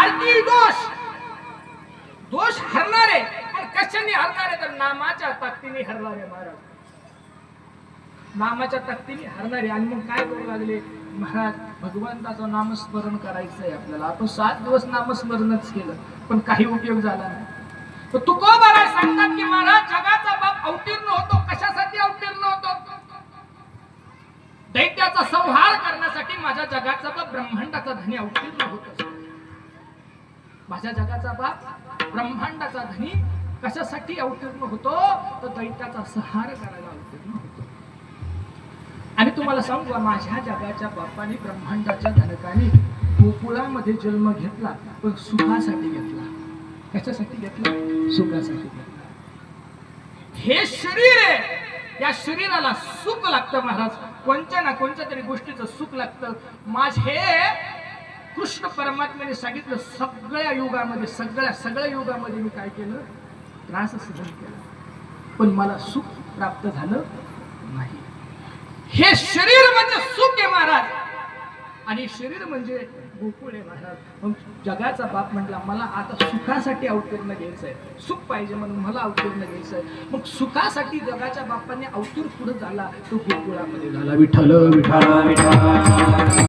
हारती दोष दोष हरणारे, पण कशाने हरणारे तर नामाच्या ताकदीने हरणारे महाराज, नामाच्या ताकदीने हरणारे. आणि मग काय करू लागले महाराज, भगवंताचं नामस्मरण करायचंय आपल्याला. आपण 7 दिवस नामस्मरणच केलं पण काही उपयोग झाला नाही. तर तुकोबाराय सांगतात की महाराज, जगाचा बाप अवतीर्ण होतो. कशासाठी अवतीर्ण होतो? दैत्याचा संहार करण्यासाठी. माझ्या जगाचा बाप ब्रह्मांडाचा धनी अवतीर्ण होत. माझ्या जगाचा बाप ब्रह्मांडाचा धनी कशासाठी अवतीर्ण होतो? तर दैत्याचा संहार करायला अवतीर्ण होतो. आणि तुम्हाला सांगू, माझ्या जगाच्या बापाने ब्रह्मांडाच्या धनकाने गोकुळामध्ये जन्म घेतला, पण सुखासाठी घेतला. कशासाठी घेतला? सुखासाठी घेतला. हे शरीर आहे, या शरीराला सुख लागतं महाराज. कोणत्या ना कोणत्या तरी गोष्टीचं सुख लागतं. माझे कृष्ण परमात्म्याने सांगितलं, सगळ्या युगामध्ये सगळ्या युगामध्ये मी काय केलं? त्रास सहन केला, पण मला सुख प्राप्त झालं नाही. हे शरीर म्हणजे सुख आहे महाराज, आणि शरीर म्हणजे गोकुळ आहे महाराज. मग जगाचा बाप म्हटला, मला आता सुखासाठी अवतीर्ण घ्यायचंय, सुख पाहिजे म्हणून मला अवतीर्ण घ्यायचंय. मग सुखासाठी जगाच्या बापाने अवतीर्ण पुढे झाला, तो गोकुळामध्ये झाला. विठ्ठल विठ्ठल विठ्ठल.